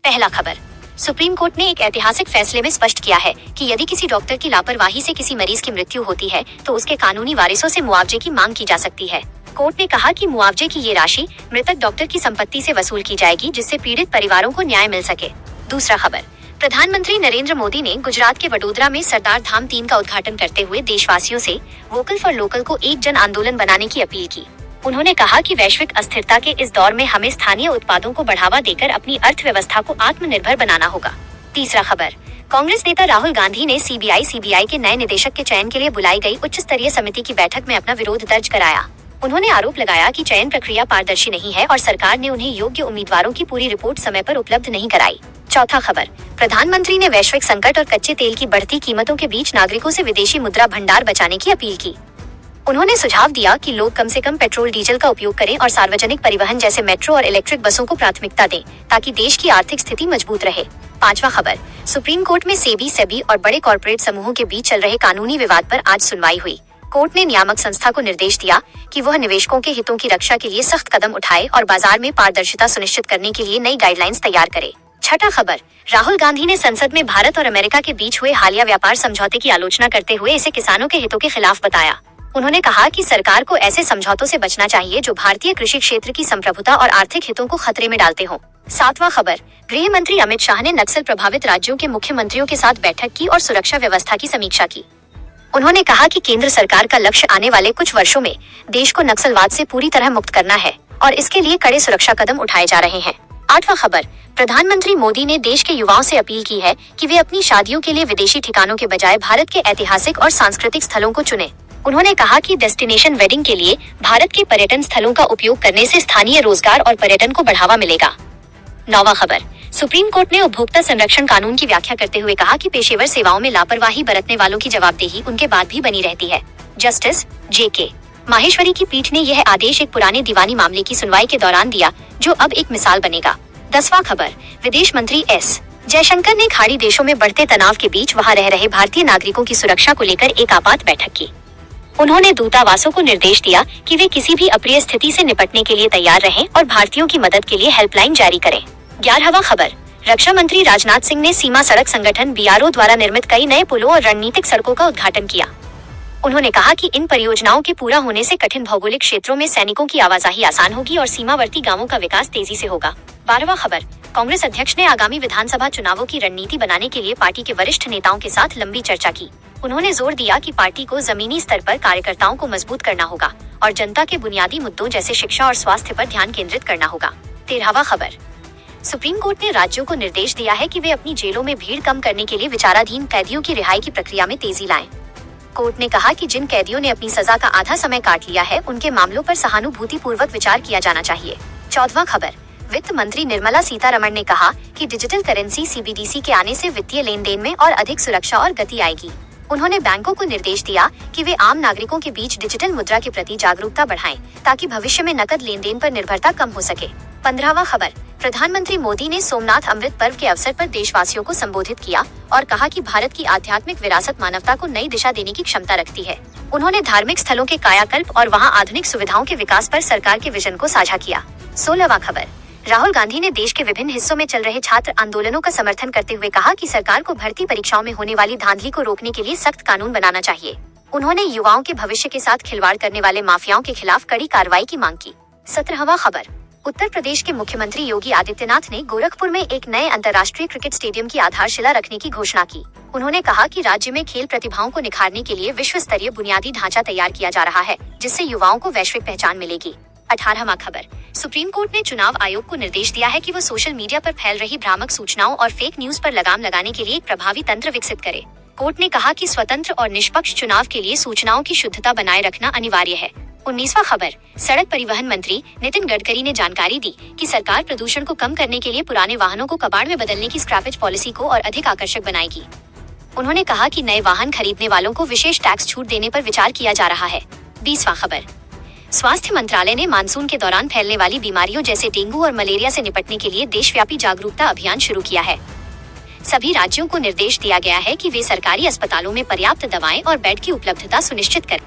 पहला खबर, supreme court ने एक ऐतिहासिक फैसले में स्पष्ट किया है कि यदि किसी डॉक्टर की लापरवाही से किसी मरीज की मृत्यु होती है तो उसके कानूनी वारिसों से मुआवजे की मांग की जा सकती है। कोर्ट ने कहा कि मुआवजे की ये राशि मृतक डॉक्टर की संपत्ति से वसूल की जाएगी, जिससे पीड़ित परिवारों को न्याय मिल सके। दूसरा खबर, प्रधानमंत्री नरेंद्र मोदी ने गुजरात के वडोदरा में सरदार धाम 3 का उद्घाटन करते हुए देशवासियों से वोकल फॉर लोकल को एक जन आंदोलन बनाने की अपील की। उन्होंने कहा कि वैश्विक अस्थिरता के इस दौर में हमें स्थानीय उत्पादों को बढ़ावा देकर अपनी अर्थव्यवस्था को आत्मनिर्भर बनाना होगा। तीसरा खबर, कांग्रेस नेता राहुल गांधी ने सीबीआई के नए निदेशक के चयन के लिए बुलाई गई उच्च स्तरीय समिति की बैठक में अपना विरोध दर्ज कराया। उन्होंने आरोप लगाया कि चयन प्रक्रिया पारदर्शी नहीं है और सरकार ने उन्हें योग्य उम्मीदवारों की पूरी रिपोर्ट समय पर उपलब्ध नहीं कराई। चौथा खबर, प्रधानमंत्री ने वैश्विक संकट और कच्चे तेल की बढ़ती कीमतों के बीच नागरिकों से विदेशी मुद्रा भंडार बचाने की अपील की। उन्होंने सुझाव दिया कि लोग कम से कम पेट्रोल डीजल का उपयोग करें और सार्वजनिक परिवहन जैसे मेट्रो और इलेक्ट्रिक बसों को प्राथमिकता दें ताकि देश की आर्थिक स्थिति मजबूत रहे। पांचवा खबर, सुप्रीम कोर्ट में सेबी और बड़े कॉर्पोरेट समूहों के बीच चल रहे कानूनी विवाद पर आज सुनवाई हुई। कोर्ट ने नियामक संस्था को निर्देश दिया कि वह निवेशकों के हितों की रक्षा के लिए सख्त कदम उठाए और बाजार में पारदर्शिता सुनिश्चित करने के लिए नई गाइडलाइंस तैयार करे। छठा खबर, राहुल गांधी ने संसद में भारत और अमेरिका के बीच हुए हालिया व्यापार समझौते की आलोचना करते हुए इसे किसानों के हितों के खिलाफ बताया। उन्होंने कहा कि सरकार को ऐसे समझौतों से बचना चाहिए जो भारतीय कृषि क्षेत्र की संप्रभुता और आर्थिक हितों को खतरे में डालते हों। सातवां खबर, गृह मंत्री अमित शाह ने नक्सल प्रभावित राज्यों के मुख्यमंत्रियों के साथ बैठक की और सुरक्षा व्यवस्था की समीक्षा की। उन्होंने कहा कि केंद्र सरकार का लक्ष्य आने वाले कुछ वर्षों में देश को नक्सलवाद से पूरी तरह मुक्त करना है और इसके लिए कड़े सुरक्षा कदम उठाए जा रहे हैं। आठवां खबर, प्रधानमंत्री मोदी ने देश के युवाओं से अपील की है कि वे अपनी शादियों के लिए विदेशी ठिकानों के बजाय भारत के ऐतिहासिक और सांस्कृतिक स्थलों को चुनें। उन्होंने कहा कि डेस्टिनेशन वेडिंग के लिए भारत के पर्यटन स्थलों का उपयोग करने से स्थानीय रोजगार और पर्यटन को बढ़ावा मिलेगा। नौवां खबर, सुप्रीम कोर्ट ने उपभोक्ता संरक्षण कानून की व्याख्या करते हुए कहा कि पेशेवर सेवाओं में लापरवाही बरतने वालों की जवाबदेही उनके बाद भी बनी रहती है। जस्टिस JK माहेश्वरी की पीठ ने यह आदेश एक पुराने दीवानी मामले की सुनवाई के दौरान दिया, जो अब एक मिसाल बनेगा। 10वां खबर, विदेश मंत्री S जयशंकर ने खाड़ी देशों में बढ़ते तनाव के बीच वहां रह रहे भारतीय नागरिकों की सुरक्षा को लेकर एक आपात बैठक की। उन्होंने दूतावासों को निर्देश दिया कि वे किसी भी अप्रिय स्थिति से निपटने के लिए तैयार रहें और भारतीयों की मदद के लिए हेल्पलाइन जारी करें। 11वां खबर, रक्षा मंत्री राजनाथ सिंह ने सीमा सड़क संगठन BRO द्वारा निर्मित कई नए पुलों और रणनीतिक सड़कों का उद्घाटन किया। उन्होंने कहा कि इन परियोजनाओं के पूरा होने से कठिन भौगोलिक क्षेत्रों में सैनिकों की आवाजाही आसान होगी और सीमावर्ती गांवों का विकास तेजी से होगा। 12वां खबर, कांग्रेस अध्यक्ष ने आगामी विधानसभा चुनावों की रणनीति बनाने के लिए पार्टी के वरिष्ठ नेताओं के साथ लंबी चर्चा की। उन्होंने जोर दिया कि पार्टी को जमीनी स्तर पर कार्यकर्ताओं को मजबूत करना होगा और जनता के बुनियादी मुद्दों जैसे शिक्षा और स्वास्थ्य पर ध्यान केंद्रित करना होगा। 13वां खबर, सुप्रीम कोर्ट ने राज्यों को निर्देश दिया है कि वे अपनी जेलों में भीड़ कम करने के लिए विचाराधीन कैदियों की रिहाई की प्रक्रिया में तेजी लाएं। कोर्ट ने कहा कि जिन कैदियों ने अपनी सजा का आधा समय काट लिया है, उनके मामलों पर सहानुभूतिपूर्वक विचार किया जाना चाहिए। 14वां खबर, वित्त मंत्री निर्मला सीतारमण ने कहा कि डिजिटल करेंसी CBDC के आने से वित्तीय लेन देन में और अधिक सुरक्षा और गति आएगी। उन्होंने बैंकों को निर्देश दिया कि वे आम नागरिकों के बीच डिजिटल मुद्रा के प्रति जागरूकता बढ़ाएं, ताकि भविष्य में नकद लेन देन पर निर्भरता कम हो सके। 15वां खबर, प्रधानमंत्री मोदी ने सोमनाथ अमृत पर्व के अवसर पर देशवासियों को संबोधित किया और कहा कि भारत की आध्यात्मिक विरासत मानवता को नई दिशा देने की क्षमता रखती है। उन्होंने धार्मिक स्थलों के कायाकल्प और वहां आधुनिक सुविधाओं के विकास पर सरकार के विजन को साझा किया। 16वां खबर, राहुल गांधी ने देश के विभिन्न हिस्सों में चल रहे छात्र आंदोलनों का समर्थन करते हुए कहा कि सरकार को भर्ती परीक्षाओं में होने वाली धांधली को रोकने के लिए सख्त कानून बनाना चाहिए। उन्होंने युवाओं के भविष्य के साथ खिलवाड़ करने वाले माफियाओं के खिलाफ कड़ी कार्रवाई की मांग की। 17वां खबर, उत्तर प्रदेश के मुख्यमंत्री योगी आदित्यनाथ ने गोरखपुर में एक नए अंतर्राष्ट्रीय क्रिकेट स्टेडियम की आधारशिला रखने की घोषणा की। उन्होंने कहा कि राज्य में खेल प्रतिभाओं को निखारने के लिए विश्व स्तरीय बुनियादी ढांचा तैयार किया जा रहा है, जिससे युवाओं को वैश्विक पहचान मिलेगी। 18वां खबर, सुप्रीम कोर्ट ने चुनाव आयोग को निर्देश दिया है कि वो सोशल मीडिया पर फैल रही भ्रामक सूचनाओं और फेक न्यूज पर लगाम लगाने के लिए एक प्रभावी तंत्र विकसित करे। कोर्ट ने कहा कि स्वतंत्र और निष्पक्ष चुनाव के लिए सूचनाओं की शुद्धता बनाए रखना अनिवार्य है। 19वां खबर, सड़क परिवहन मंत्री नितिन गडकरी ने जानकारी दी कि सरकार प्रदूषण को कम करने के लिए पुराने वाहनों को कबाड़ में बदलने की स्क्रैपेज पॉलिसी को और अधिक आकर्षक बनाएगी। उन्होंने कहा कि नए वाहन खरीदने वालों को विशेष टैक्स छूट देने पर विचार किया जा रहा है। 20वां खबर, स्वास्थ्य मंत्रालय ने मानसून के दौरान फैलने वाली बीमारियों जैसे डेंगू और मलेरिया से निपटने के लिए देशव्यापी जागरूकता अभियान शुरू किया है। सभी राज्यों को निर्देश दिया गया है कि वे सरकारी अस्पतालों में पर्याप्त दवाएं और बेड की उपलब्धता सुनिश्चित करें।